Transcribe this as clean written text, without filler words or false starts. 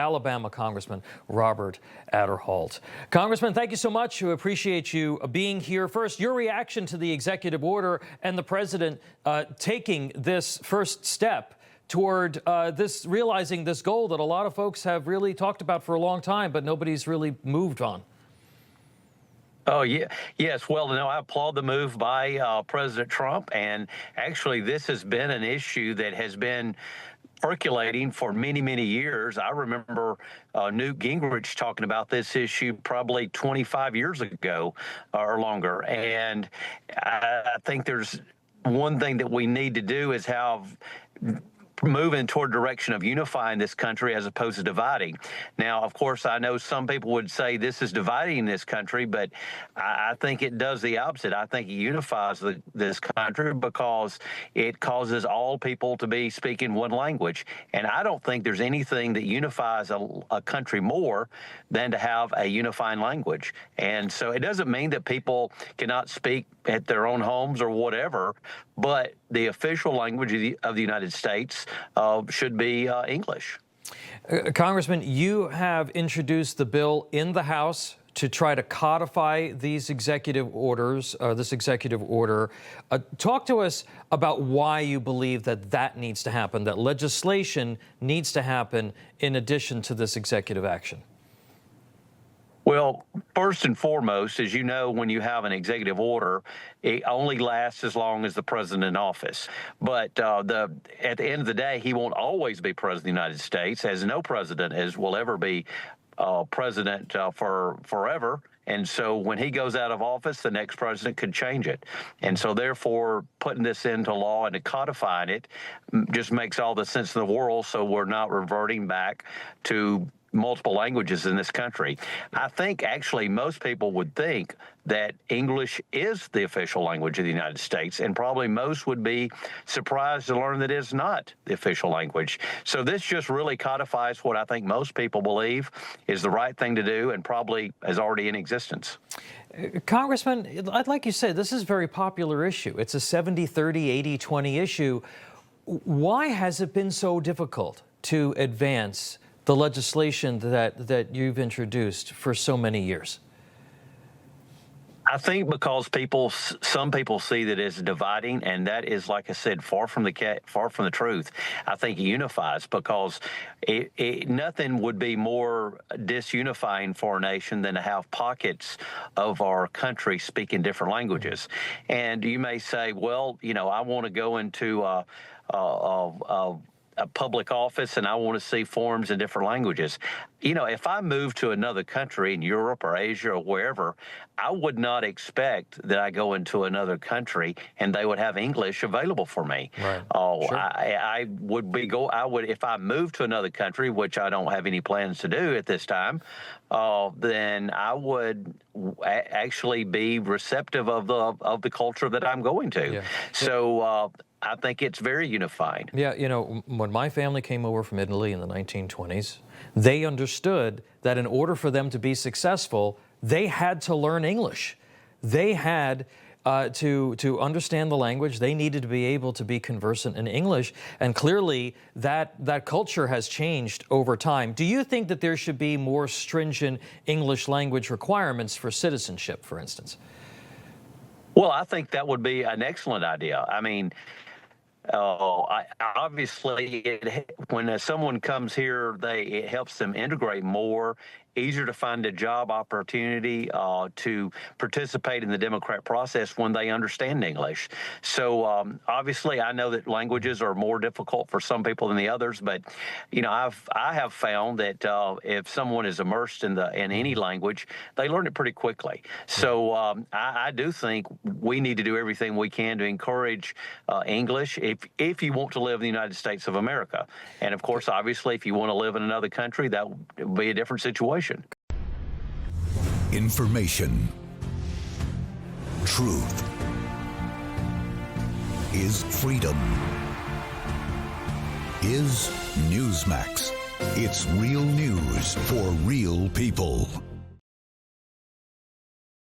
Alabama Congressman Robert Aderholt. Congressman, thank you so much. We appreciate you being here. First, your reaction to the executive order and the president taking this first step toward realizing this goal that a lot of folks have really talked about for a long time, but nobody's really moved on. Oh, yeah. Yes. Well, no, I applaud the move by President Trump. And actually, this has been an issue that has been percolating for many, many years. I remember Newt Gingrich talking about this issue probably 25 years ago or longer. And I think there's one thing that we need to do is have moving toward direction of unifying this country as opposed to dividing. Now, of course, I know some people would say this is dividing this country, but I think it does the opposite. I think it unifies this country because it causes all people to be speaking one language. And I don't think there's anything that unifies a country more than to have a unifying language. And so it doesn't mean that people cannot speak at their own homes or whatever, but the official language of the United States should be English. Congressman, you have introduced the bill in the House to try to codify these executive orders, this executive order. Talk to us about why you believe that that needs to happen, that legislation needs to happen in addition to this executive action. Well, first and foremost, as you know, when you have an executive order, it only lasts as long as the president in office. But at the end of the day, he won't always be president of the United States, as no president will ever be president for forever. And so when he goes out of office, the next president could change it. And so therefore, putting this into law and codifying it just makes all the sense in the world, so we're not reverting back to multiple languages in this country. I think actually most people would think that English is the official language of the United States, and probably most would be surprised to learn that it's not the official language. So this just really codifies what I think most people believe is the right thing to do and probably is already in existence. Congressman, like you said, this is a very popular issue. It's a 70-30, 80-20 issue. Why has it been so difficult to advance the legislation that you've introduced for so many years? I think because some people see that as dividing, and that is, like I said, far from the truth. I think it unifies because nothing would be more disunifying for a nation than to have pockets of our country speaking different languages. And you may say, well, you know, I want to go into a public office and I want to see forms in different languages. You know, if I move to another country in Europe or Asia or wherever, I would not expect that I go into another country and they would have English available for me. Right. Sure. I would if I moved to another country, which I don't have any plans to do at this time, then I would actually be receptive of the culture that I'm going to. Yeah. So I think it's very unifying. Yeah, you know, when my family came over from Italy in the 1920s, they understood that in order for them to be successful, they had to learn English. They had to understand the language. They needed to be able to be conversant in English, and clearly that culture has changed over time. Do you think that there should be more stringent English language requirements for citizenship, for instance? Well, I think that would be an excellent idea. I mean, obviously, when someone comes here, it helps them integrate more, easier to find a job opportunity, to participate in the democratic process when they understand English. So obviously, I know that languages are more difficult for some people than the others, but you know, I have found that if someone is immersed in any language, they learn it pretty quickly. So I do think we need to do everything we can to encourage English if you want to live in the United States of America. And of course, obviously, if you want to live in another country, that would be a different situation. Information. Truth is freedom. Is Newsmax. It's real news for real people.